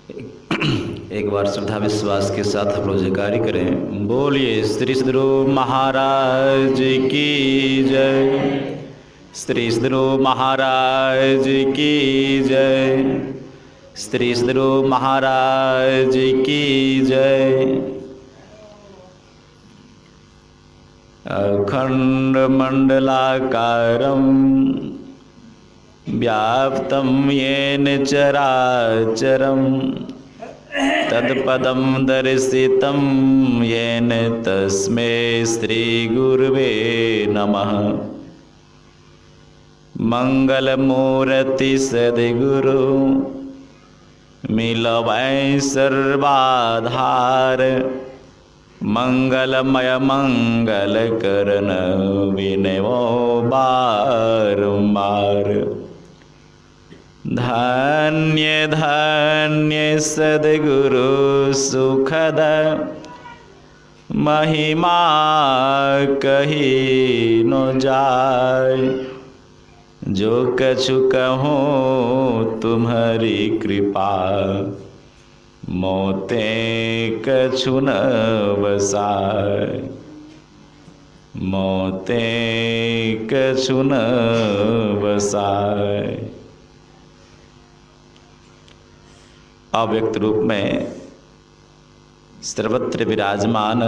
एक बार श्रद्धा विश्वास के साथ हम लोग जयकारी करें। बोलिए श्री सद्गुरु महाराज की जय। श्री सद्गुरु महाराज की जय। श्री सद्गुरु महाराज की जय। अखंड मंडलाकारं व्याप्तं येन चराचरं तत्पदं दर्शितं येन तस्मै श्रीगुरुवे नमः। मंगलमूर्ति सद्गुरु मिलवै सर्वाधार मंगलमय मंगल करन विनयो बारंबार। धन्य धन्य सद्गुरु सुखद महिमा कही न जाय। जो कछु कहूँ तुम्हारी कृपा मोते कछु न बसाय। मोते कछु न बसाय। अव्यक्त रूप में सर्वत्र विराजमान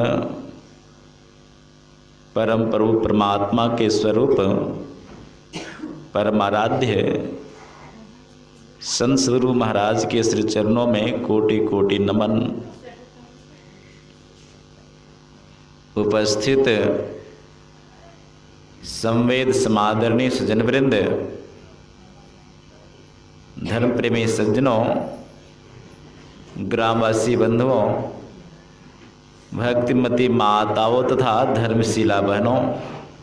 परम प्रभु परमात्मा के स्वरूप परमाराध्य संत सद्गुरु महाराज के श्री चरणों में कोटि कोटि नमन। उपस्थित संवेद समादरणीय सज्जनवृंद, धर्म प्रेमी सज्जनों, ग्रामवासी बंधुओं, भक्तिमती माताओं तथा धर्मशीला बहनों,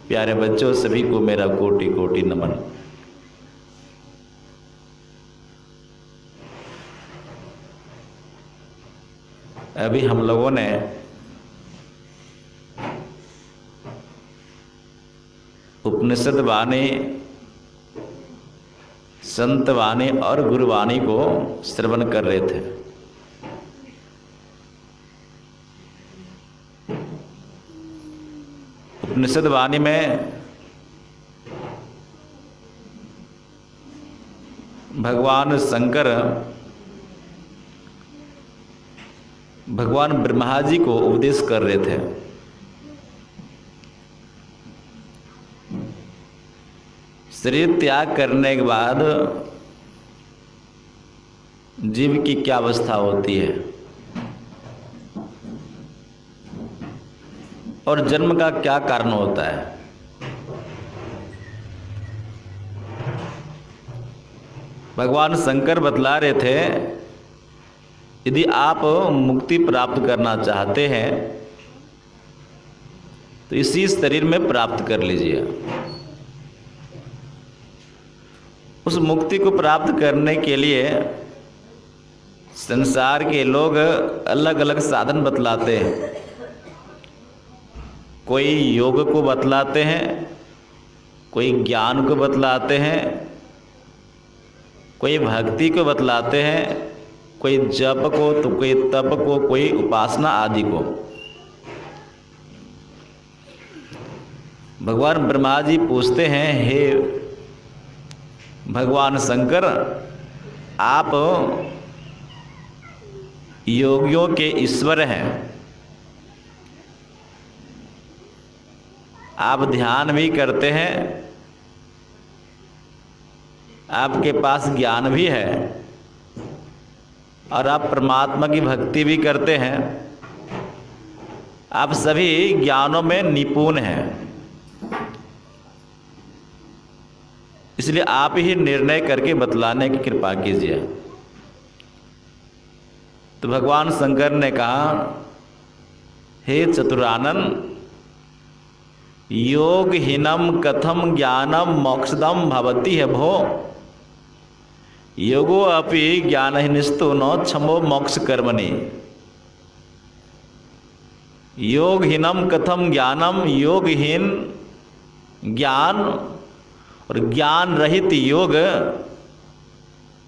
प्यारे बच्चों, सभी को मेरा कोटि कोटि नमन। अभी हम लोगों ने उपनिषद वाणी, संत वाणी और गुरुवाणी को श्रवण कर रहे थे। उपनिषद वाणी में भगवान शंकर भगवान ब्रह्मा जी को उपदेश कर रहे थे। शरीर त्याग करने के बाद जीव की क्या अवस्था होती है और जन्म का क्या कारण होता है। भगवान शंकर बतला रहे थे, यदि आप मुक्ति प्राप्त करना चाहते हैं तो इसी शरीर में प्राप्त कर लीजिए। उस मुक्ति को प्राप्त करने के लिए संसार के लोग अलग अलग साधन बतलाते हैं। कोई योग को बतलाते हैं, कोई ज्ञान को बतलाते हैं, कोई भक्ति को बतलाते हैं, कोई जप को तो कोई तप को, कोई उपासना आदि को। भगवान ब्रह्मा जी पूछते हैं, हे भगवान शंकर, आप योगियों के ईश्वर हैं, आप ध्यान भी करते हैं, आपके पास ज्ञान भी है और आप परमात्मा की भक्ति भी करते हैं, आप सभी ज्ञानों में निपुण हैं, इसलिए आप ही निर्णय करके बतलाने की कृपा कीजिए। तो भगवान शंकर ने कहा, हे चतुरानन, योगहीनम कथम ज्ञानम मोक्षदम भवति है भो। योगो अपि ज्ञानहीनस्तु न क्षमो मोक्ष कर्मणि। योगहीनम कथम ज्ञानम, योगहीन ज्ञान और ज्ञान रहित योग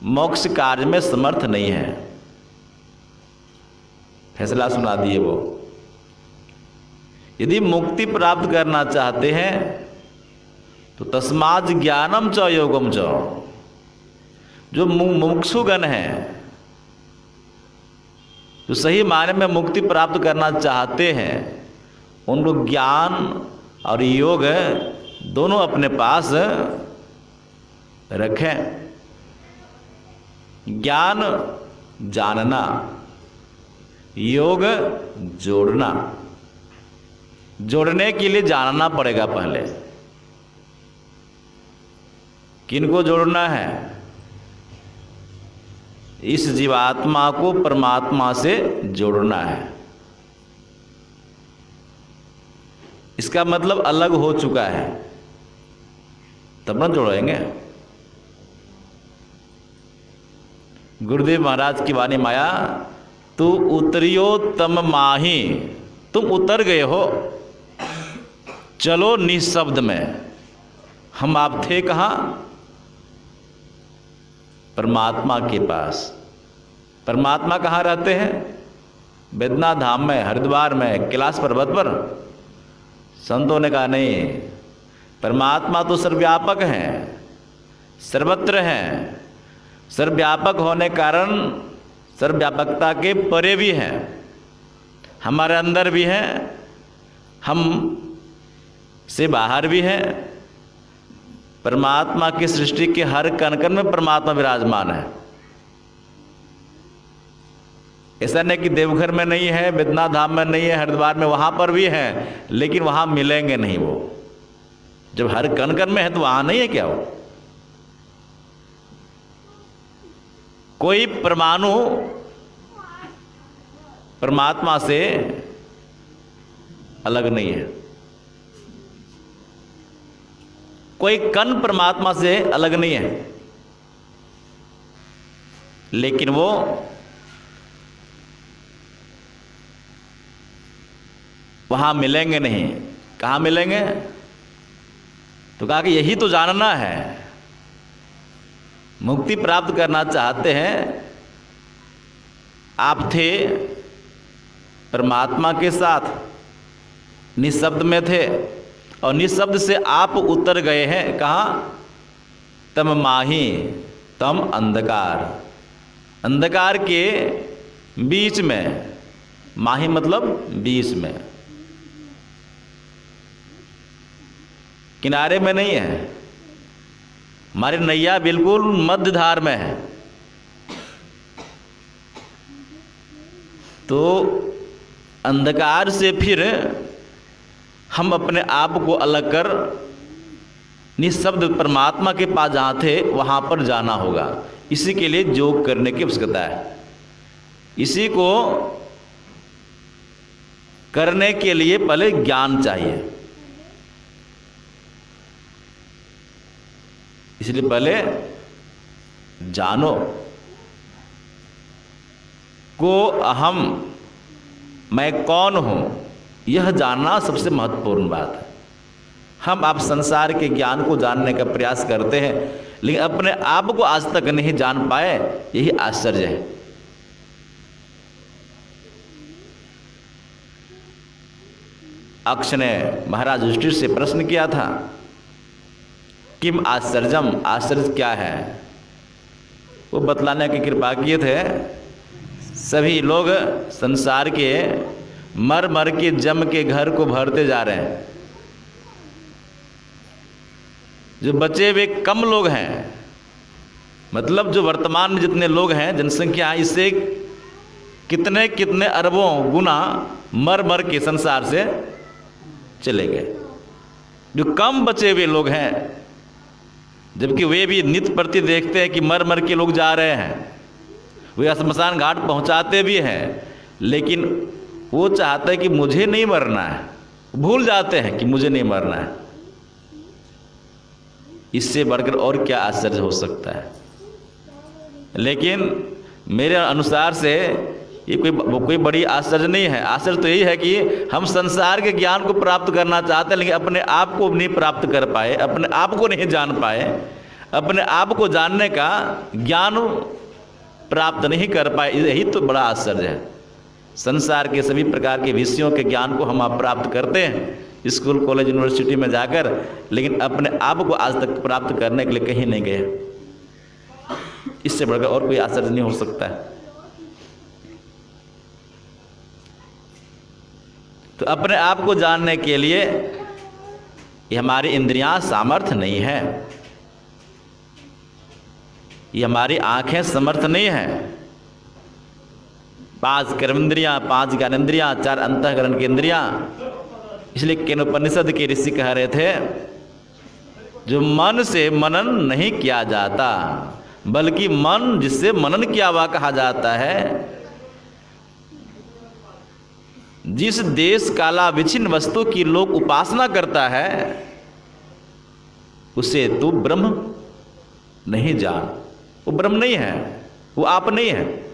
मोक्ष कार्य में समर्थ नहीं है। फैसला सुना दिए वो। यदि मुक्ति प्राप्त करना चाहते हैं तो तस्मात् ज्ञानम च योगम च। जो मुमुक्षुगण हैं, जो सही मायने में मुक्ति प्राप्त करना चाहते हैं, उनको ज्ञान और योग दोनों अपने पास रखें। ज्ञान जानना, योग जोड़ना। जोड़ने के लिए जानना पड़ेगा पहले। किनको जोड़ना है? इस जीवात्मा को परमात्मा से जोड़ना है। इसका मतलब अलग हो चुका है, तब न जोड़ेंगे। गुरुदेव महाराज की वाणी माया, तू उतरियो तम माही। तुम उतर गए हो, चलो निःशब्द में। हम आप थे कहाँ? परमात्मा के पास। परमात्मा कहाँ रहते हैं? वेदनाथ धाम में, हरिद्वार में, कैलाश पर्वत पर। संतों ने कहा नहीं, परमात्मा तो सर्वव्यापक हैं, सर्वत्र हैं। सर्वव्यापक होने कारण सर्वव्यापकता के परे भी हैं, हमारे अंदर भी हैं, हम से बाहर भी हैं। परमात्मा की सृष्टि के हर कण कण में परमात्मा विराजमान है। ऐसा नहीं कि देवघर में नहीं है, वेदनाथ धाम में नहीं है, हरिद्वार में, वहाँ पर भी है, लेकिन वहाँ मिलेंगे नहीं वो। जब हर कण कण में है तो वहाँ नहीं है क्या वो? कोई परमाणु परमात्मा से अलग नहीं है, कोई कण परमात्मा से अलग नहीं है, लेकिन वो वहां मिलेंगे नहीं। कहाँ मिलेंगे? तो कहा कि यही तो जानना है। मुक्ति प्राप्त करना चाहते हैं, आप थे परमात्मा के साथ, निःशब्द में थे, और निःशब्द से आप उतर गए हैं कहाँ? तम माही, तम अंधकार। अंधकार के बीच में, माही मतलब बीच में, किनारे में नहीं है। हमारी नैया बिल्कुल मध्य धार में है। तो अंधकार से फिर हम अपने आप को अलग कर निःशब्द परमात्मा के पास जहाँ थे वहाँ पर जाना होगा। इसी के लिए योग करने की आवश्यकता है। इसी को करने के लिए पहले ज्ञान चाहिए। इसलिए पहले जानो को अहम, मैं कौन हूँ, यह जानना सबसे महत्वपूर्ण बात है। हम आप संसार के ज्ञान को जानने का प्रयास करते हैं, लेकिन अपने आप को आज तक नहीं जान पाए, यही आश्चर्य है। अक्ष ने महाराज युधिष्ठिर से प्रश्न किया था, किम आश्चर्यम, आश्चर्य क्या है? वो बतलाने की कृपा किए थे। सभी लोग संसार के मर मर के जम के घर को भरते जा रहे हैं। जो बचे वे कम लोग हैं, मतलब जो वर्तमान में जितने लोग हैं, जनसंख्या, इससे कितने कितने अरबों गुना मर मर के संसार से चले गए। जो कम बचे हुए लोग हैं, जबकि वे भी नित्य प्रति देखते हैं कि मर मर के लोग जा रहे हैं, वे शमशान घाट पहुंचाते भी हैं, लेकिन वो चाहते हैं कि मुझे नहीं मरना है, भूल जाते हैं कि मुझे नहीं मरना है। इससे बढ़कर और क्या आश्चर्य हो सकता है? लेकिन मेरे अनुसार से ये कोई बड़ी आश्चर्य नहीं है। आश्चर्य तो यही है कि हम संसार के ज्ञान को प्राप्त करना चाहते हैं, लेकिन अपने आप को नहीं प्राप्त कर पाए, अपने आप को नहीं जान पाए, अपने आप को जानने का ज्ञान प्राप्त नहीं कर पाए। यही तो बड़ा आश्चर्य है। संसार के सभी प्रकार के विषयों के ज्ञान को हम आप प्राप्त करते हैं स्कूल कॉलेज यूनिवर्सिटी में जाकर, लेकिन अपने आप को आज तक प्राप्त करने के लिए कहीं नहीं गए। इससे बढ़कर और कोई आश्चर्य नहीं हो सकता है। तो अपने आप को जानने के लिए ये हमारी इंद्रियां सामर्थ्य नहीं है, ये हमारी आंखें समर्थ नहीं है। 5 कर्मेंद्रियां, 5 ज्ञानेंद्रियां, 4 अंतःकरण की इंद्रियां। इसलिए केनोपनिषद के ऋषि कह रहे थे, जो मन से मनन नहीं किया जाता, बल्कि मन जिससे मनन किया हुआ कहा जाता है, जिस देश काला विच्छिन्न वस्तु की लोग उपासना करता है, उसे तू ब्रह्म नहीं जान। वो ब्रह्म नहीं है, वो आप नहीं है।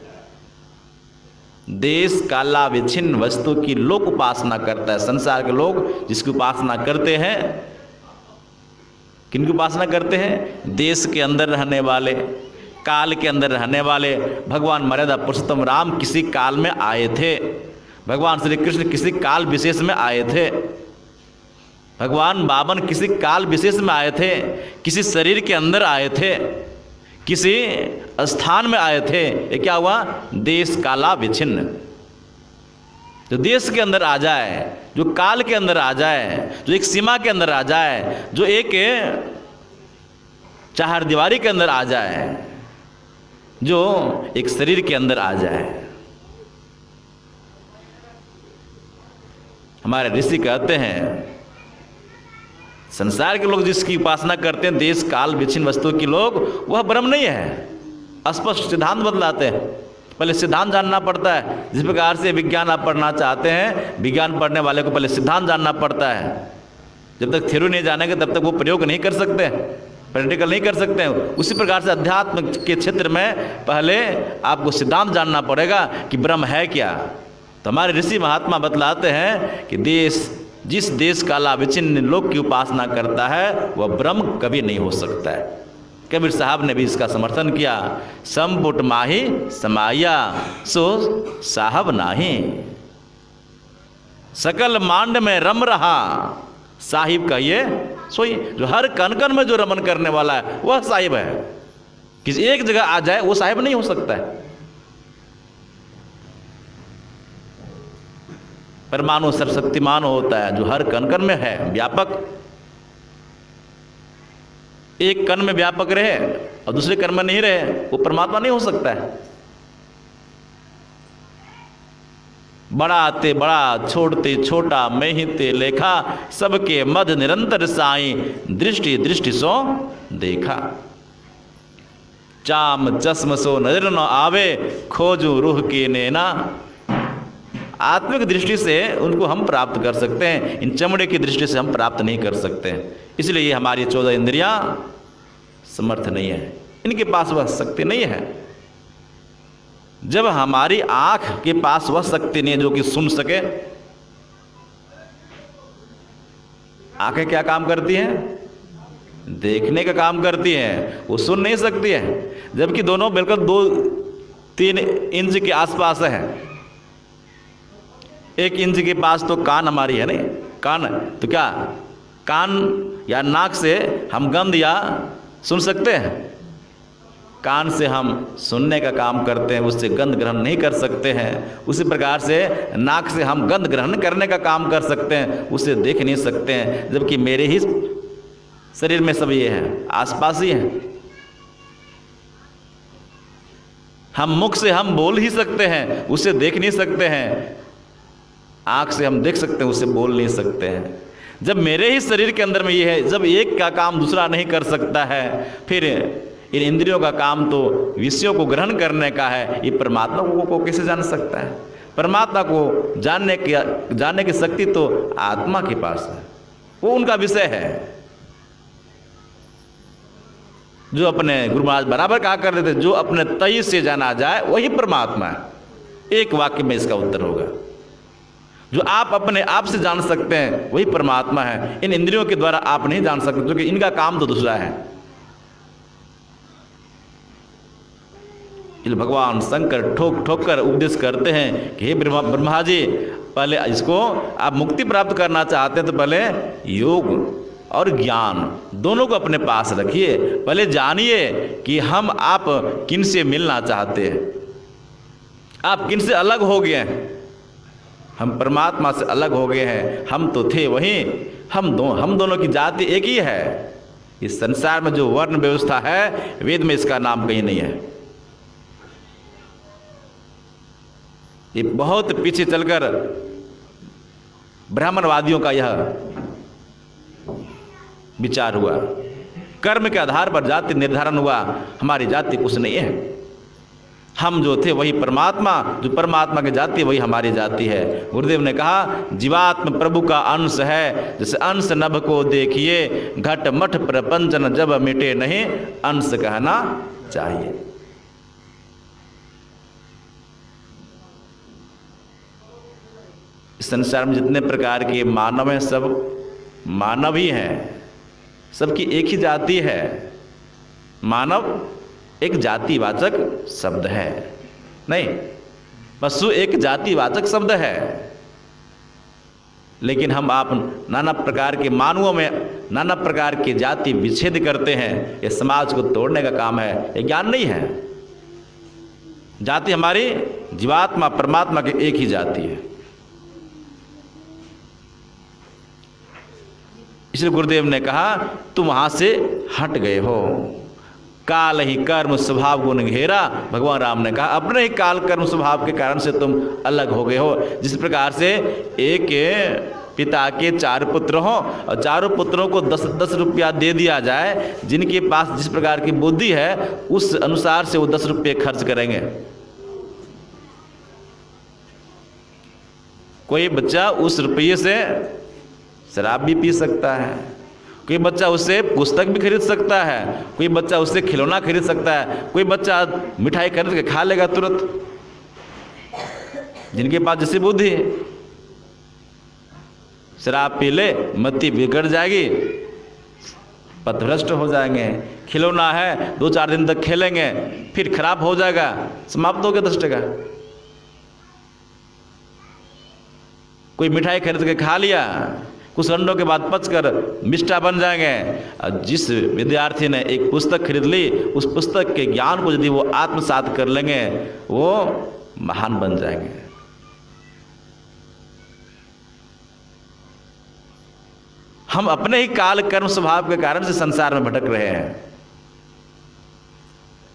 देश काला विच्छिन्न वस्तु की लोग उपासना करता है। संसार के लोग जिसकी उपासना करते हैं, किनकी उपासना करते हैं? देश के अंदर रहने वाले, काल के अंदर रहने वाले। भगवान मर्यादा पुरुषोत्तम राम किसी काल में आए थे, भगवान श्री कृष्ण किसी काल विशेष में आए थे, भगवान बामन किसी काल विशेष में आए थे, किसी शरीर के अंदर आए थे, किसी स्थान में आए थे। ये क्या हुआ? देश काला विच्छिन्न। जो देश के अंदर आ जाए, जो काल के अंदर आ जाए, जो एक सीमा के अंदर आ जाए, जो एक चारदीवारी के अंदर आ जाए, जो एक शरीर के अंदर आ जाए। हमारे ऋषि कहते हैं, संसार के लोग जिसकी उपासना करते हैं, देश काल विच्छिन्न वस्तु के लोग, वह ब्रह्म नहीं है। स्पष्ट सिद्धांत बतलाते हैं। पहले सिद्धांत जानना पड़ता है। जिस प्रकार से विज्ञान आप पढ़ना चाहते हैं, विज्ञान पढ़ने वाले को पहले सिद्धांत जानना पड़ता है। जब तक थ्योरी नहीं जानेंगे तब तक वो प्रयोग नहीं कर सकते, प्रैक्टिकल नहीं कर सकते हैं। उसी प्रकार से अध्यात्म के क्षेत्र में पहले आपको सिद्धांत जानना पड़ेगा कि ब्रह्म है क्या। तो हमारे ऋषि महात्मा बतलाते हैं कि जिस देश काला विच्छिन्न लोक की उपासना करता है, वह ब्रह्म कभी नहीं हो सकता है। कबीर साहब ने भी इसका समर्थन किया। संपुट माही समाया सो साहब नाही, सकल मांड में रम रहा साहिब कहिए सोई। जो हर कण कण में जो रमन करने वाला है, वह साहिब है। किसी एक जगह आ जाए वो साहिब नहीं हो सकता है। परमाणु सर्वशक्तिमान होता है, जो हर कण कण में है, व्यापक। एक कण में व्यापक रहे और दूसरे कण में नहीं रहे, वो परमात्मा नहीं हो सकता है। बढ़ाते बड़ा, छोड़ते छोटा, मैं ही ते लेखा, सबके मध्य निरंतर साई, दृष्टि दृष्टि सो देखा। चाम चश्म सो नजर न आवे, खोजू रूह की नैना। आत्मिक दृष्टि से उनको हम प्राप्त कर सकते हैं, इन चमड़े की दृष्टि से हम प्राप्त नहीं कर सकते हैं। इसलिए ये हमारी 14 इंद्रियां समर्थ नहीं है, इनके पास वह शक्ति नहीं है। जब हमारी आंख के पास वह शक्ति नहीं है जो कि सुन सके। आंखें क्या काम करती हैं? देखने का काम करती हैं, वो सुन नहीं सकती है। जबकि दोनों बिल्कुल 2-3 इंच के आसपास है। 1 इंच के पास तो कान हमारी है, नहीं कान, तो क्या कान या नाक से हम गंध या सुन सकते हैं? कान से हम सुनने का काम करते हैं, उससे गंध ग्रहण नहीं कर सकते हैं। उसी प्रकार से नाक से हम गंध ग्रहण करने का काम कर सकते हैं, उसे देख नहीं सकते हैं। जबकि मेरे ही शरीर में सब ये है, आसपास ही है। हम मुख से हम बोल ही सकते हैं, उसे देख नहीं सकते हैं। आँख से हम देख सकते हैं, उसे बोल नहीं सकते हैं। जब मेरे ही शरीर के अंदर में ये है, जब एक का काम दूसरा नहीं कर सकता है, फिर इन इंद्रियों का काम तो विषयों को ग्रहण करने का है। ये परमात्मा को कैसे जान सकता है? परमात्मा को जानने की शक्ति तो आत्मा के पास है, वो उनका विषय है। जो अपने गुरु महाराज बराबर कहा करते थे, जो अपने तय से जाना जाए वही परमात्मा है। एक वाक्य में इसका उत्तर होगा। जो आप अपने आप से जान सकते हैं वही परमात्मा है। इन इंद्रियों के द्वारा आप नहीं जान सकते, क्योंकि इनका काम तो दूसरा है। इसलिए भगवान शंकर ठोक ठोक कर उपदेश करते हैं कि हे ब्रह्मा जी, पहले इसको आप मुक्ति प्राप्त करना चाहते हैं तो पहले योग और ज्ञान दोनों को अपने पास रखिए। पहले जानिए कि हम आप किन से मिलना चाहते हैं, आप किन से अलग हो गए हैं। हम परमात्मा से अलग हो गए हैं, हम तो थे वहीं, हम दोनों की जाति एक ही है। इस संसार में जो वर्ण व्यवस्था है, वेद में इसका नाम कहीं नहीं है। ये बहुत पीछे चलकर ब्राह्मणवादियों का यह विचार हुआ, कर्म के आधार पर जाति निर्धारण हुआ। हमारी जाति कुछ नहीं है, हम जो थे वही परमात्मा, जो परमात्मा की जाति वही हमारी जाति है। गुरुदेव ने कहा जीवात्म प्रभु का अंश है, जैसे अंश नभ को देखिए, घट मठ प्रपंचन जब मिटे नहीं, अंश कहना चाहिए। इस संसार में जितने प्रकार के मानव हैं, सब मानव ही हैं, सबकी एक ही जाति है। मानव एक जातिवाचक शब्द है, नहीं, पशु एक जातिवाचक शब्द है। लेकिन हम आप नाना प्रकार के मानवों में नाना प्रकार के जाति विच्छेद करते हैं। ये समाज को तोड़ने का काम है, ये ज्ञान नहीं है। जाति हमारी जीवात्मा परमात्मा की एक ही जाति है। इसलिए गुरुदेव ने कहा तुम वहां से हट गए हो, काल ही कर्म स्वभाव गुण घेरा। भगवान राम ने कहा अपने ही काल कर्म स्वभाव के कारण से तुम अलग हो गए हो। जिस प्रकार से एक पिता के 4 पुत्र हों और चारों पुत्रों को 10-10 रुपया दे दिया जाए, जिनके पास जिस प्रकार की बुद्धि है उस अनुसार से वो 10 रुपये खर्च करेंगे। कोई बच्चा उस रुपये से शराब भी पी सकता है, कोई बच्चा उससे पुस्तक भी खरीद सकता है, कोई बच्चा उससे खिलौना खरीद सकता है, कोई बच्चा मिठाई खरीद के खा लेगा तुरंत। जिनके पास जैसी बुद्धि, शराब पी ले मति बिगड़ जाएगी, पथभ्रष्ट हो जाएंगे। खिलौना है 2-4 दिन तक खेलेंगे, फिर खराब हो जाएगा, समाप्त हो गया 10 टका। कोई मिठाई खरीद के खा लिया, कुछ घंटों के बाद पचकर मिष्टा बन जाएंगे। जिस विद्यार्थी ने एक पुस्तक खरीद ली, उस पुस्तक के ज्ञान को यदि वो आत्मसात कर लेंगे, वो महान बन जाएंगे। हम अपने ही काल कर्म स्वभाव के कारण से संसार में भटक रहे हैं।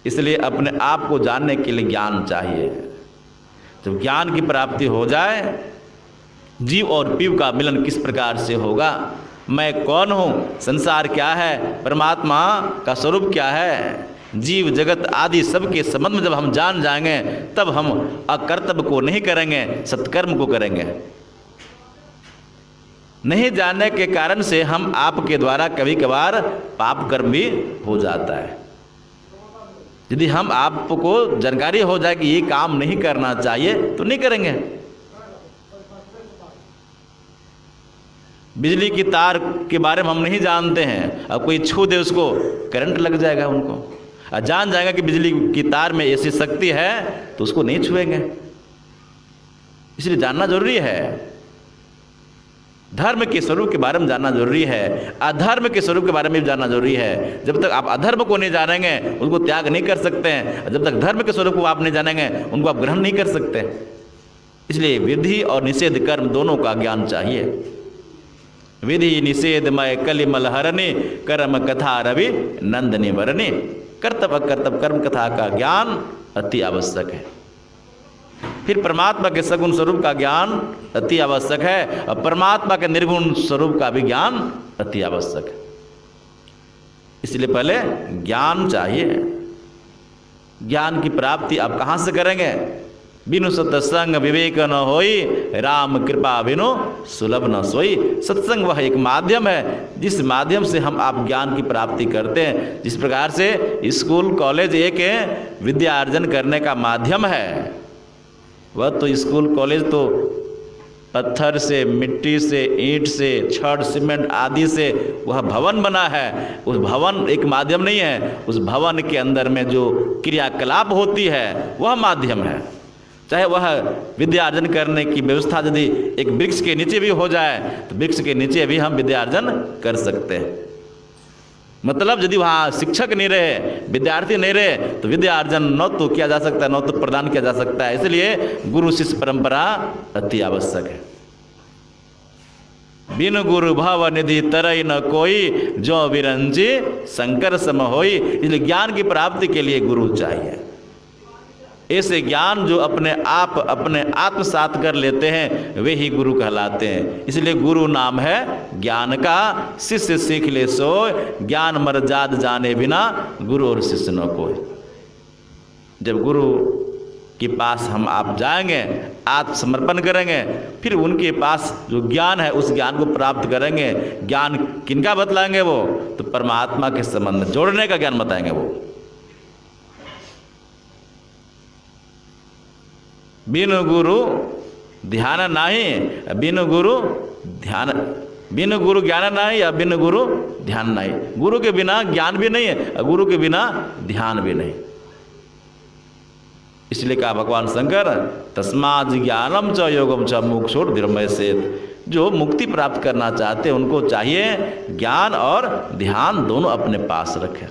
इसलिए अपने आप को जानने के लिए ज्ञान चाहिए। जब ज्ञान की प्राप्ति हो जाए, जीव और पीव का मिलन किस प्रकार से होगा, मैं कौन हूँ, संसार क्या है, परमात्मा का स्वरूप क्या है, जीव जगत आदि सबके संबंध में जब हम जान जाएंगे, तब हम अकर्तव्य को नहीं करेंगे, सत्कर्म को करेंगे। नहीं जानने के कारण से हम आपके द्वारा कभी कभार पाप कर्म भी हो जाता है। यदि हम आपको जानकारी हो जाए कि ये काम नहीं करना चाहिए तो नहीं करेंगे। बिजली की तार के बारे में हम नहीं जानते हैं, अब कोई छू दे उसको करंट लग जाएगा उनको, और जान जाएगा कि बिजली की तार में ऐसी शक्ति है तो उसको नहीं छुएंगे। इसलिए जानना जरूरी है, धर्म के स्वरूप के बारे में जानना जरूरी है, अधर्म के स्वरूप के बारे में भी जानना जरूरी है। जब तक आप अधर्म को नहीं जानेंगे उनको त्याग नहीं कर सकते हैं, जब तक धर्म के स्वरूप को आप नहीं जानेंगे उनको आप ग्रहण नहीं कर सकते। इसलिए विधि और निषेध कर्म दोनों का ज्ञान चाहिए। विधि निषेधमय कलिमल हरने, कर्म कथा रवि नंदनी वरने। कर्तव्य अकर्तव्य कर्म कथा का ज्ञान अति आवश्यक है। फिर परमात्मा के सगुण स्वरूप का ज्ञान अति आवश्यक है, और परमात्मा के निर्गुण स्वरूप का भी ज्ञान अति आवश्यक है। इसलिए पहले ज्ञान चाहिए। ज्ञान की प्राप्ति आप कहाँ से करेंगे? बिनु सत्संग विवेक न होई, राम कृपा बिनु सुलभ न सोई। सत्संग वह एक माध्यम है जिस माध्यम से हम आप ज्ञान की प्राप्ति करते हैं। जिस प्रकार से स्कूल कॉलेज एक विद्या अर्जन करने का माध्यम है, वह तो स्कूल कॉलेज तो पत्थर से, मिट्टी से, ईंट से, छड़, सीमेंट आदि से वह भवन बना है। उस भवन एक माध्यम नहीं है, उस भवन के अंदर में जो क्रियाकलाप होती है वह माध्यम है। चाहे वह विद्यार्जन करने की व्यवस्था यदि एक वृक्ष के नीचे भी हो जाए तो वृक्ष के नीचे भी हम विद्यार्जन कर सकते हैं। मतलब यदि वहाँ शिक्षक नहीं रहे, विद्यार्थी नहीं रहे तो विद्यार्जन न तो किया जा सकता है, न तो प्रदान किया जा सकता है। इसलिए गुरु शिष्य परंपरा अति आवश्यक है। बिन गुरु भव निधि तरई न कोई, जो विरंजी शंकर सम होई। इसलिए ज्ञान की प्राप्ति के लिए गुरु चाहिए। ऐसे ज्ञान जो अपने आत्मसात कर लेते हैं वे ही गुरु कहलाते हैं। इसलिए गुरु नाम है ज्ञान का, शिष्य सीख ले सो, ज्ञान मर्याद जाने बिना गुरु और शिष्य न कोई। जब गुरु के पास हम आप जाएंगे, आत्मसमर्पण करेंगे, फिर उनके पास जो ज्ञान है उस ज्ञान को प्राप्त करेंगे। ज्ञान किनका बतलाएंगे? वो तो परमात्मा के संबंध जोड़ने का ज्ञान बताएंगे। वो बिन गुरु ध्यान नाही, बिन गुरु ध्यान, बिन गुरु ज्ञान नहीं या बिन गुरु ध्यान नहीं। गुरु के बिना ज्ञान भी नहीं है, गुरु के बिना ध्यान भी नहीं। इसलिए कहा भगवान शंकर, तस्मात् ज्ञानम च योगम च मोक्षोर विरमयसेत। जो मुक्ति प्राप्त करना चाहते हैं उनको चाहिए ज्ञान और ध्यान दोनों अपने पास रखें,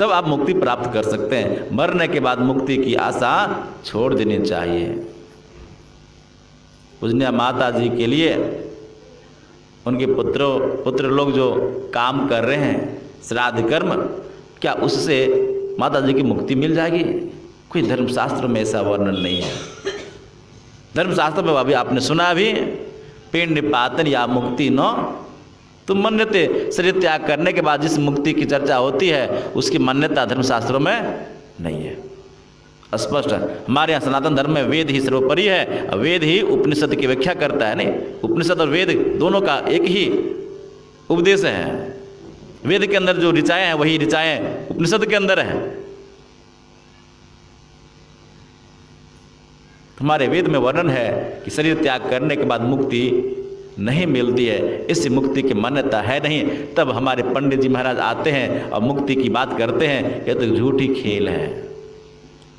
तब आप मुक्ति प्राप्त कर सकते हैं। मरने के बाद मुक्ति की आशा छोड़ देनी चाहिए। पूजनीय माता जी के लिए उनके पुत्र लोग जो काम कर रहे हैं श्राद्ध कर्म, क्या उससे माता जी की मुक्ति मिल जाएगी? कोई धर्मशास्त्र में ऐसा वर्णन नहीं है। धर्मशास्त्र में अभी आपने सुना भी, पिंड निपातन या मुक्ति न तुम मान्यते। शरीर त्याग करने के बाद जिस मुक्ति की चर्चा होती है उसकी मान्यता धर्मशास्त्रों में नहीं है। स्पष्ट हमारे यहाँ सनातन धर्म में वेद ही सर्वोपरि है। वेद ही उपनिषद की व्याख्या करता है। नहीं, उपनिषद और वेद दोनों का एक ही उपदेश है। वेद के अंदर जो ऋचाएँ हैं वही ऋचाएँ उपनिषद के अंदर हैं। हमारे वेद में वर्णन है कि शरीर त्याग करने के बाद मुक्ति नहीं मिलती है, इस मुक्ति की मान्यता है नहीं। तब हमारे पंडित जी महाराज आते हैं और मुक्ति की बात करते हैं, यह तो झूठी खेल है।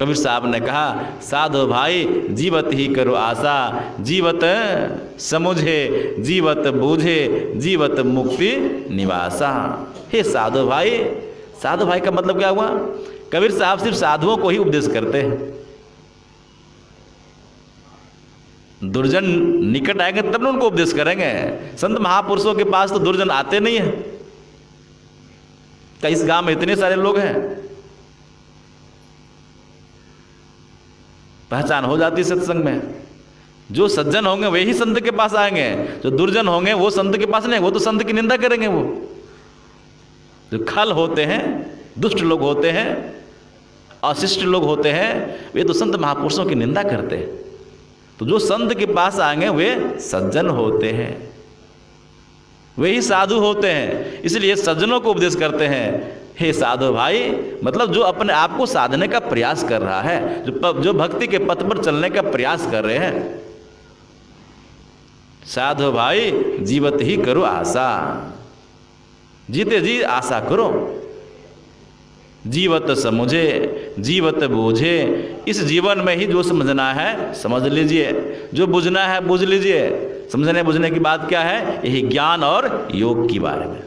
कबीर साहब ने कहा, साधु भाई जीवत ही करो आशा, जीवत समुझे जीवत बूझे, जीवत मुक्ति निवासा। हे साधु भाई का मतलब क्या हुआ? कबीर साहब सिर्फ साधुओं को ही उपदेश करते हैं। दुर्जन निकट आएंगे तब न उनको उपदेश करेंगे। संत महापुरुषों के पास तो दुर्जन आते नहीं है। क्या इस गांव में इतने सारे लोग हैं? पहचान हो जाती सत्संग में। जो सज्जन होंगे वे ही संत के पास आएंगे, जो दुर्जन होंगे वो संत के पास नहीं, वो तो संत की निंदा करेंगे। वो जो खल होते हैं, दुष्ट लोग होते हैं, अशिष्ट लोग होते हैं, वे तो संत महापुरुषों की निंदा करते हैं। तो जो संत के पास आएंगे वे सज्जन होते हैं, वे ही साधु होते हैं। इसलिए सज्जनों को उपदेश करते हैं, हे साधु भाई, मतलब जो अपने आप को साधने का प्रयास कर रहा है, जो भक्ति के पथ पर चलने का प्रयास कर रहे हैं। साधु भाई जीवत ही करो आशा, जीते जी आशा करो। जीवत समुझे जीवत बूझे, इस जीवन में ही जो समझना है समझ लीजिए, जो बुझना है बुझ लीजिए। समझने बुझने की बात क्या है? यही ज्ञान और योग के बारे में,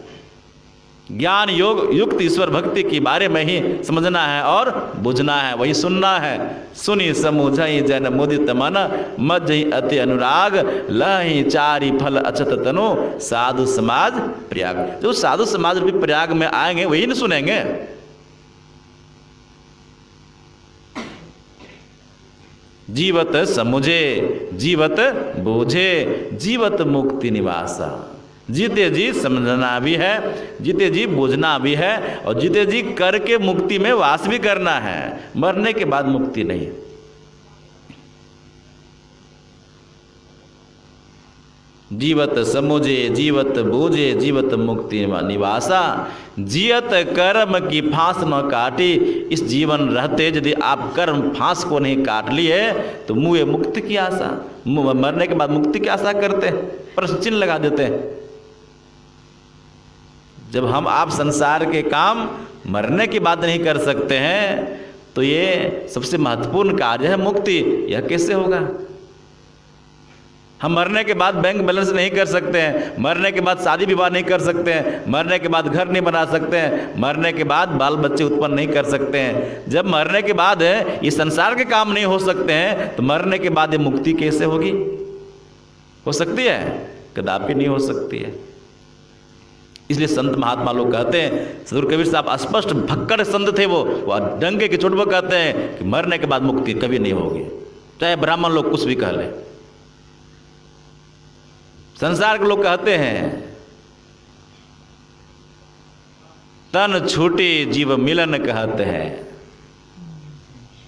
ज्ञान योग युक्त ईश्वर भक्ति के बारे में ही समझना है और बुझना है, वही सुनना है। सुनी समुझई जन मुदित मन, मज्जहि अति अनुराग, लहि चारि फल अछत तनु, साधु समाज प्रयाग। जो साधु समाज भी प्रयाग में आएंगे वही न सुनेंगे। जीवत समुझे जीवत बूझे, जीवत मुक्ति निवासा। जीते जी समझना भी है, जीते जी बूझना भी है, और जीते जी करके मुक्ति में वास भी करना है। मरने के बाद मुक्ति नहीं। जीवत समुझे जीवत बूझे जीवत मुक्ति निवासा, जियत कर्म की फांस न काटी। इस जीवन रहते यदि आप कर्म फांस को नहीं काट लिए तो मुए मुक्ति की आशा, मरने के बाद मुक्ति की आशा करते हैं, प्रश्न चिन्ह लगा देते हैं। जब हम आप संसार के काम मरने के बाद नहीं कर सकते हैं तो ये सबसे महत्वपूर्ण कार्य है मुक्ति, यह कैसे होगा? हम मरने के बाद बैंक बैलेंस नहीं कर सकते हैं, मरने के बाद शादी विवाह नहीं कर सकते हैं, मरने के बाद घर नहीं बना सकते हैं, मरने के बाद बाल बच्चे उत्पन्न नहीं कर सकते हैं। जब मरने के बाद ये संसार के काम नहीं हो सकते हैं तो मरने के बाद ये मुक्ति कैसे होगी? हो सकती है? कदापि नहीं हो सकती है। इसलिए संत महात्मा लोग कहते हैं, सदगुरु कबीर साहब स्पष्ट भक्कड़ संत थे, वो डंके की चोट पर कहते हैं कि मरने के बाद मुक्ति कभी नहीं होगी, चाहे ब्राह्मण लोग कुछ भी कह लें। संसार के लोग कहते हैं तन छूटे जीव मिलन कहते हैं।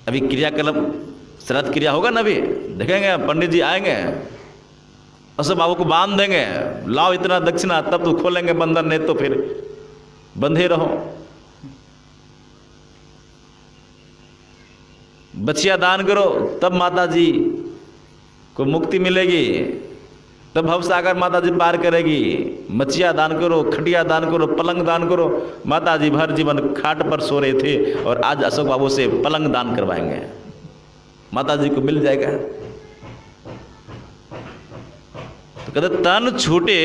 अभी क्रियाकर्म श्राद्ध क्रिया होगा ना, अभी देखेंगे पंडित जी आएंगे और सब बाबू को बांध देंगे, लाओ इतना दक्षिणा, तब तो खोलेंगे बंधन, नहीं तो फिर बंधे रहो। बचिया दान करो तब माता जी को मुक्ति मिलेगी, तब भवसागर माता जी पार करेगी। मचिया दान करो, खटिया दान करो, पलंग दान करो। माता जी भर जीवन खाट पर सो रहे थे और आज अशोक बाबू से पलंग दान करवाएंगे, माता जी को मिल जाएगा। तो कहते तन छूटे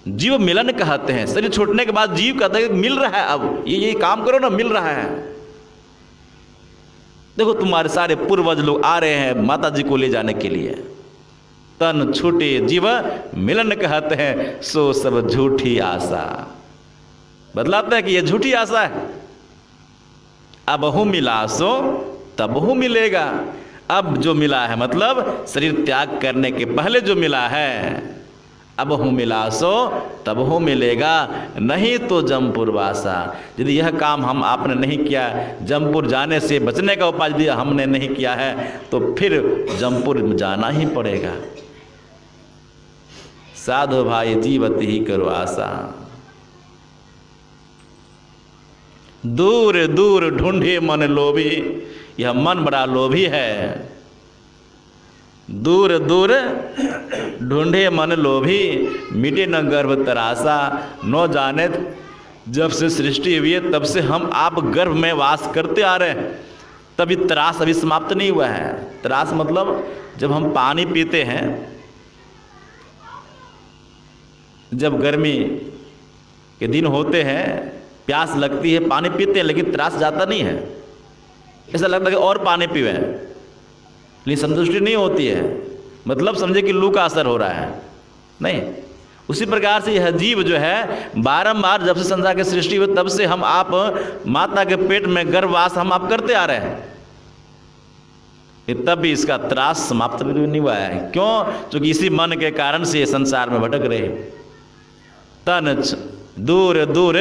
जीव मिलन कहते हैं। शरीर छूटने के बाद जीव कहते हैं मिल रहा है, अब ये काम करो ना, मिल रहा है। देखो तुम्हारे सारे पूर्वज लोग आ रहे हैं माता जी को ले जाने के लिए। तन छूटे जीव मिलन कहते हैं, सो सब झूठी आशा। बदलाते हैं कि ये झूठी आशा है। अब हूं मिला सो तब हूं मिलेगा। अब जो मिला है मतलब शरीर त्याग करने के पहले जो मिला है, अब हूं मिला सो तब हूं मिलेगा, नहीं तो जमपुर वासा। यदि यह काम हम आपने नहीं किया, जमपुर जाने से बचने का उपाय दिया हमने नहीं किया है, तो फिर जमपुर जाना ही पड़ेगा। साधु भाई जीवत ही करो आशा, दूर दूर ढूंढे मन लोभी। यह मन बड़ा लोभी है। दूर दूर ढूंढे मन लोभी, मिटे न गर्भ तरासा। न जाने जब से सृष्टि हुई है तब से हम आप गर्भ में वास करते आ रहे हैं, तभी त्रास अभी समाप्त नहीं हुआ है। त्रास मतलब जब हम पानी पीते हैं, जब गर्मी के दिन होते हैं, प्यास लगती है, पानी पीते हैं, लेकिन त्रास जाता नहीं है। ऐसा लगता है कि और पानी पीवे, लेकिन संतुष्टि नहीं होती है। मतलब समझे कि लू का असर हो रहा है, नहीं। उसी प्रकार से यह जीव जो है बारंबार जब से संसार की सृष्टि हुई तब से हम आप माता के पेट में गर्भवास हम आप करते आ रहे हैं, तब भी इसका त्रास समाप्त भी नहीं हुआ है। क्यों? क्योंकि इसी मन के कारण से ये संसार में भटक रहे। तन दूर दूर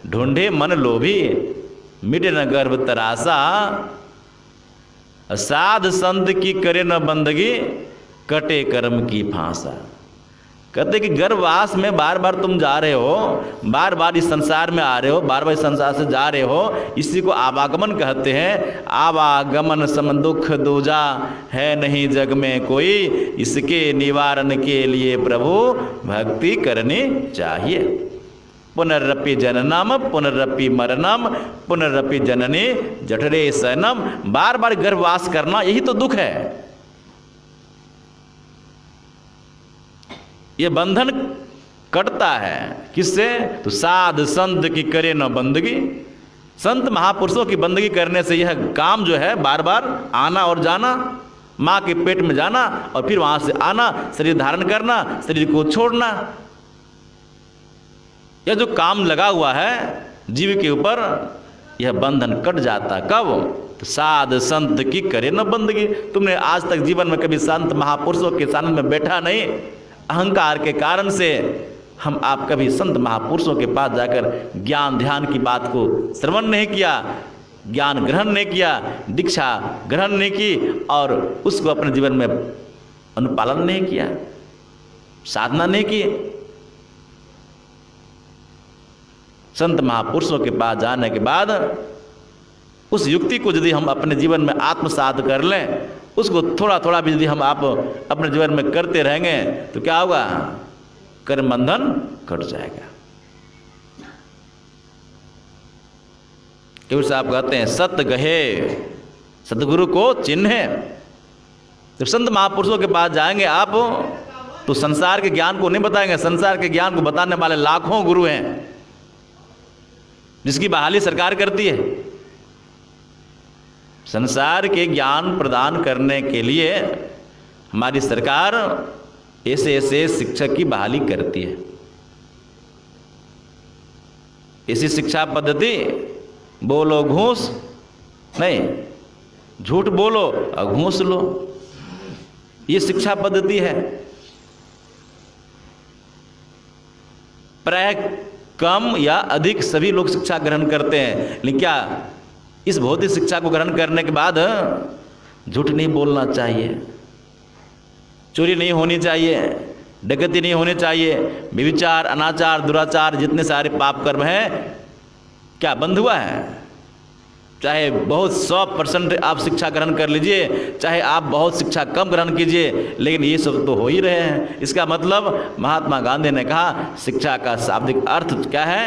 ढूंढे मन लोभी, मिटे न गर्भ तरासा। साध संत की करे न बंदगी, कटे कर्म की फांसा। कहते कि गर्भवास में बार बार तुम जा रहे हो, बार बार इस संसार में आ रहे हो, बार बार इस संसार से जा रहे हो, इसी को आवागमन कहते हैं। आवागमन सम दुख दूजा, है नहीं जग में कोई, इसके निवारण के लिए प्रभु भक्ति करनी चाहिए। पुनरपि जननम पुनरपि मरणम पुनरपि जननी जठरे शयनम। बार बार गर्भवास करना यही तो दुख है। ये बंधन कटता है किससे? तो साध संत की करे न बंदगी। संत महापुरुषों की बंदगी करने से यह काम जो है बार बार आना और जाना, माँ के पेट में जाना और फिर वहां से आना, शरीर धारण करना, शरीर को छोड़ना, यह जो काम लगा हुआ है जीव के ऊपर, यह बंधन कट जाता। कब? तो साध संत की करे न बंदगी। तुमने आज तक जीवन में कभी संत महापुरुषों के सामने में बैठा नहीं, अहंकार के कारण से हम आप कभी संत महापुरुषों के पास जाकर ज्ञान ध्यान की बात को श्रवण नहीं किया, ज्ञान ग्रहण नहीं किया, दीक्षा ग्रहण नहीं की और उसको अपने जीवन में अनुपालन नहीं किया। साधना नहीं की। संत महापुरुषों के पास जाने के बाद उस युक्ति को यदि हम अपने जीवन में आत्मसात कर लें, उसको थोड़ा थोड़ा भी यदि हम आप अपने जीवन में करते रहेंगे तो क्या होगा? कर्म बंधन कट जाएगा। कबीर साहब कहते हैं सत्य गहे सतगुरु को चिन्हे। जब संत महापुरुषों के पास जाएंगे आप तो संसार के ज्ञान को नहीं बताएंगे। संसार के ज्ञान को बताने वाले लाखों गुरु हैं जिसकी बहाली सरकार करती है। संसार के ज्ञान प्रदान करने के लिए हमारी सरकार ऐसे ऐसे शिक्षक की बहाली करती है। ऐसी शिक्षा पद्धति बोलो घूस नहीं, झूठ बोलो और घूस लो, ये शिक्षा पद्धति है। प्राय कम या अधिक सभी लोग शिक्षा ग्रहण करते हैं, लेकिन क्या इस भौतिक शिक्षा को ग्रहण करने के बाद झूठ नहीं बोलना चाहिए, चोरी नहीं होनी चाहिए, डकैती नहीं होनी चाहिए, व्यभिचार, अनाचार, दुराचार, जितने सारे पाप कर्म हैं क्या बंद हुआ है? चाहे बहुत 100% आप शिक्षा ग्रहण कर लीजिए, चाहे आप बहुत शिक्षा कम ग्रहण कीजिए, लेकिन ये सब तो हो ही रहे हैं। इसका मतलब महात्मा गांधी ने कहा शिक्षा का शाब्दिक अर्थ क्या है?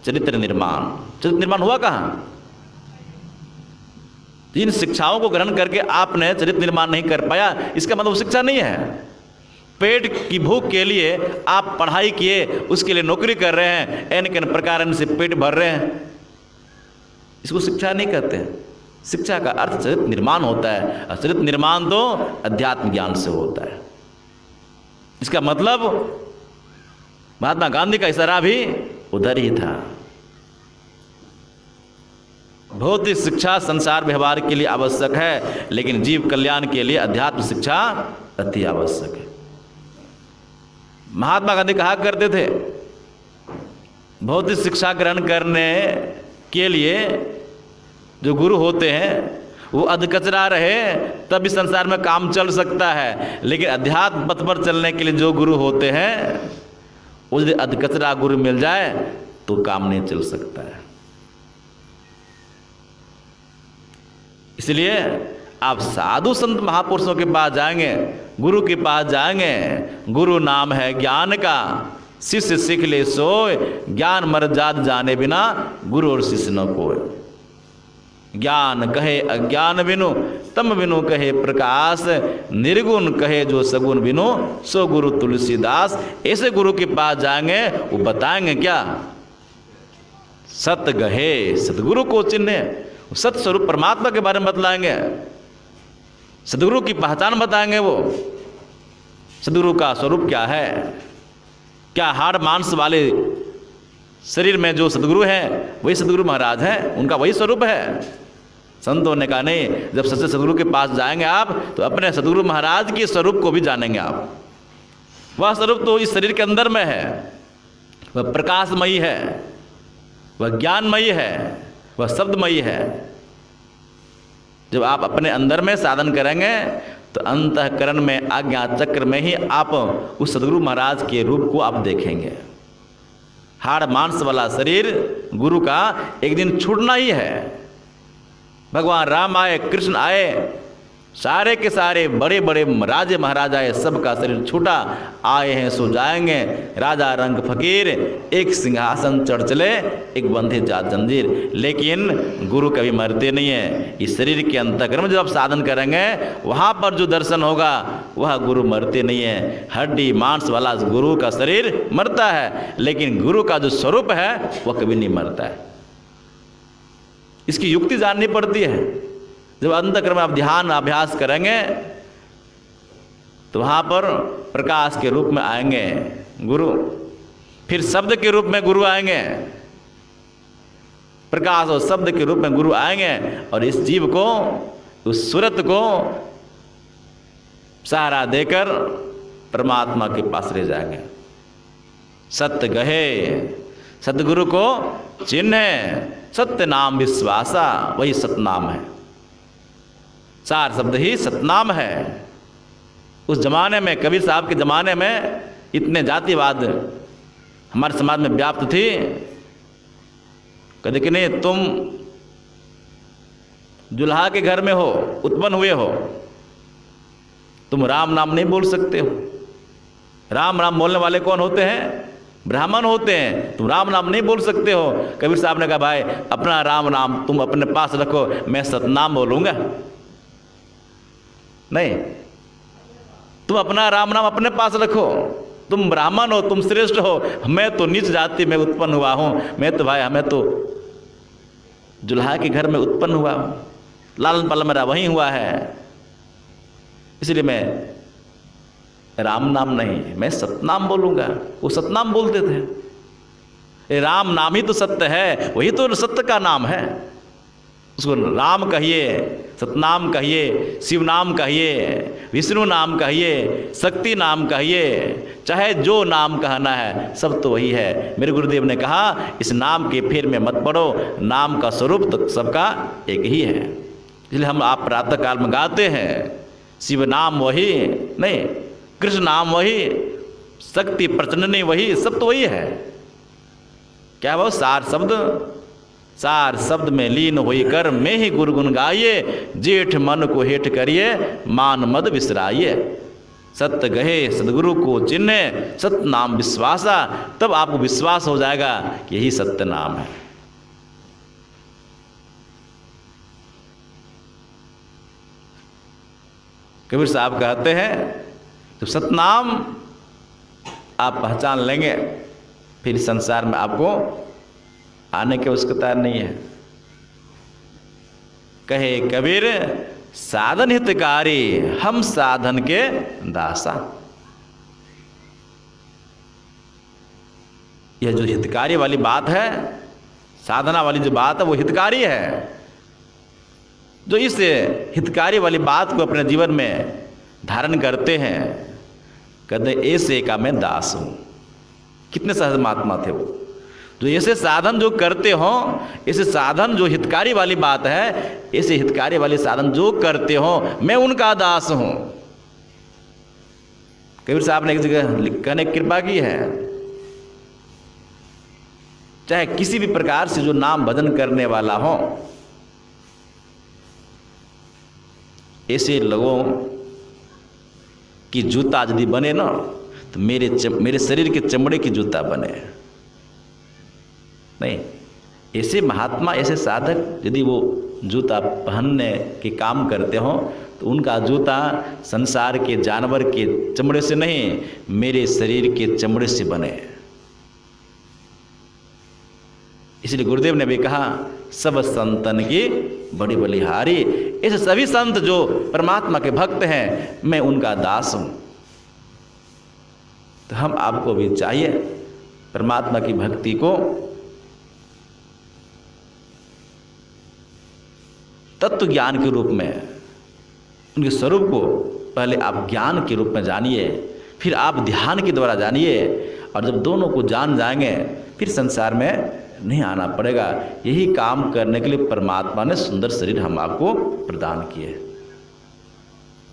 चरित्र निर्माण। चरित्र निर्माण हुआ कहाँ? इन शिक्षाओं को ग्रहण करके आपने चरित्र निर्माण नहीं कर पाया, इसका मतलब शिक्षा नहीं है। पेट की भूख के लिए आप पढ़ाई किए, उसके लिए नौकरी कर रहे हैं, एन प्रकार से पेट भर रहे हैं, इसको शिक्षा नहीं कहते हैं। शिक्षा का अर्थ चरित्र निर्माण होता है, और चरित्र निर्माण तो अध्यात्म ज्ञान से होता है। इसका मतलब महात्मा गांधी का इशारा भी उधर ही था। भौतिक शिक्षा संसार व्यवहार के लिए आवश्यक है, लेकिन जीव कल्याण के लिए अध्यात्म शिक्षा अति आवश्यक है। महात्मा गांधी कहा करते थे भौतिक शिक्षा ग्रहण करने के लिए जो गुरु होते हैं वो अधकचरा रहे तब भी संसार में काम चल सकता है, लेकिन अध्यात्म पथ पर चलने के लिए जो गुरु होते हैं वो यदि अधकचरा गुरु मिल जाए तो काम नहीं चल सकता है। इसलिए आप साधु संत महापुरुषों के पास जाएंगे, गुरु के पास जाएंगे, गुरु नाम है ज्ञान का, शिष्य सीख ले सोए, ज्ञान मर जात जाने बिना गुरु और शिष्य न कोय। ज्ञान कहे अज्ञान बिनु तम बिनु कहे प्रकाश, निर्गुण कहे जो सगुण बिनु सो गुरु तुलसीदास। ऐसे गुरु के पास जाएंगे वो बताएंगे क्या? सत गहे सतगुरु को चिन्हे, सत स्वरूप परमात्मा के बारे में बतलाएंगे, सदगुरु की पहचान बताएंगे। वो सदगुरु का स्वरूप क्या है? क्या हाड़ मांस वाले शरीर में जो सदगुरु हैं वही सदगुरु महाराज हैं, उनका वही स्वरूप है? संतों ने कहा नहीं, जब सच्चे सदगुरु के पास जाएंगे आप तो अपने सदगुरु महाराज के स्वरूप को भी जानेंगे आप। वह स्वरूप तो इस शरीर के अंदर में है, वह प्रकाशमयी है, वह ज्ञानमयी है, वह शब्दमयी है। जब आप अपने अंदर में साधन करेंगे तो अंतःकरण में आज्ञा चक्र में ही आप उस सदगुरु महाराज के रूप को आप देखेंगे। हाड़ मांस वाला शरीर गुरु का एक दिन छूटना ही है। भगवान राम आए, कृष्ण आए, सारे के सारे बड़े बड़े राजे महाराजा आए, सबका शरीर छूटा, आए हैं सो जाएंगे। राजा रंग फकीर, एक सिंहासन चढ़ चले, एक बंधे जात जंजीर। लेकिन गुरु कभी मरते नहीं है। इस शरीर के अंतःकरण में जब आप साधन करेंगे वहाँ पर जो दर्शन होगा वह गुरु मरते नहीं है। हड्डी मांस वाला गुरु का शरीर मरता है, लेकिन गुरु का जो स्वरूप है वह कभी नहीं मरता है। इसकी युक्ति जाननी पड़ती है। जब अंतःकरण में आप ध्यान अभ्यास करेंगे तो वहाँ पर प्रकाश के रूप में आएंगे गुरु, फिर शब्द के रूप में गुरु आएंगे, प्रकाश और शब्द के रूप में गुरु आएंगे, और इस जीव को, उस सूरत को सहारा देकर परमात्मा के पास ले जाएंगे। सत्य गहे सतगुरु को चिन्हे, सत्य नाम विश्वासा, वही सतनाम है। चार शब्द ही सतनाम है। उस जमाने में, कबीर साहब के जमाने में इतने जातिवाद हमारे समाज में व्याप्त थी। कहते कि नहीं, तुम दुल्हा के घर में हो, उत्पन्न हुए हो, तुम राम नाम नहीं बोल सकते हो। राम नाम बोलने वाले कौन होते हैं? ब्राह्मण होते हैं। तुम राम नाम नहीं बोल सकते हो। कबीर साहब ने कहा, भाई अपना राम नाम तुम अपने पास रखो, मैं सतनाम बोलूँगा। नहीं, तुम अपना राम नाम अपने पास रखो। तुम ब्राह्मण हो, तुम श्रेष्ठ हो, मैं तो नीच जाति में उत्पन्न हुआ हूँ। मैं तो भाई, हमें तो दुल्हा के घर में उत्पन्न हुआ हूँ, लालन पालन मेरा वहीं हुआ है, इसलिए मैं राम नाम नहीं, मैं सतनाम बोलूँगा। वो सतनाम बोलते थे। ये राम नाम ही तो सत्य है, वही तो सत्य का नाम है। उसको राम कहिए, सतनाम कहिए, शिव नाम कहिए, विष्णु नाम कहिए, शक्ति नाम कहिए, चाहे जो नाम कहना है, सब तो वही है। मेरे गुरुदेव ने कहा, इस नाम के फेर में मत पड़ो, नाम का स्वरूप तो सबका एक ही है। इसलिए हम आप प्रातः काल में गाते हैं, शिव नाम वही, नहीं कृष्ण नाम वही, शक्ति प्रचंडनी वही, सब तो वही है। क्या वो सार शब्द में लीन होई कर, मैं ही गुरगुन गाइए, जेठ मन को हेठ करिए, मान मद विसराइए। सत्य गहे सदगुरु को चिन्हे, सत्य नाम विश्वासा, तब आपको विश्वास हो जाएगा कि यही सत्य नाम है। कबीर साहब कहते हैं, तो सतनाम आप पहचान लेंगे, फिर संसार में आपको आने की आवश्यकता नहीं है। कहे कबीर, साधन हितकारी, हम साधन के दासा। यह जो हितकारी वाली बात है, साधना वाली जो बात है, वो हितकारी है। जो इस हितकारी वाली बात को अपने जीवन में धारण करते हैं, कहते ऐसे का मैं दास हूं। कितने सहज महात्मा थे वो, जो ऐसे साधन जो करते हो, ऐसे साधन जो हितकारी वाली बात है, ऐसे हितकारी वाले साधन जो करते हो, मैं उनका दास हूं। कबीर साहब ने एक जगह कहने की कृपा की है, चाहे किसी भी प्रकार से जो नाम भजन करने वाला हो, ऐसे लोगों की जूता यदि बने ना, तो मेरे शरीर के चमड़े की जूता बने। नहीं, ऐसे महात्मा, ऐसे साधक यदि वो जूता पहनने के काम करते हो, तो उनका जूता संसार के जानवर के चमड़े से नहीं, मेरे शरीर के चमड़े से बने। इसलिए गुरुदेव ने भी कहा, सब संतन की बड़ी बलिहारी। ऐसे सभी संत जो परमात्मा के भक्त हैं, मैं उनका दास हूं। तो हम आपको भी चाहिए परमात्मा की भक्ति को तत्व ज्ञान के रूप में, उनके स्वरूप को पहले आप ज्ञान के रूप में जानिए, फिर आप ध्यान के द्वारा जानिए, और जब दोनों को जान जाएंगे, फिर संसार में नहीं आना पड़ेगा। यही काम करने के लिए परमात्मा ने सुंदर शरीर हम आपको प्रदान किए।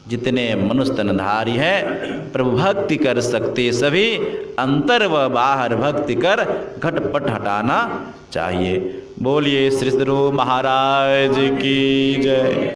जितने मनुष्य तनधारी है, प्रभु भक्ति कर सकते सभी, अंतर व बाहर भक्ति कर घटपट हटाना चाहिए। बोलिए श्री सद्गुरु महाराज की जय।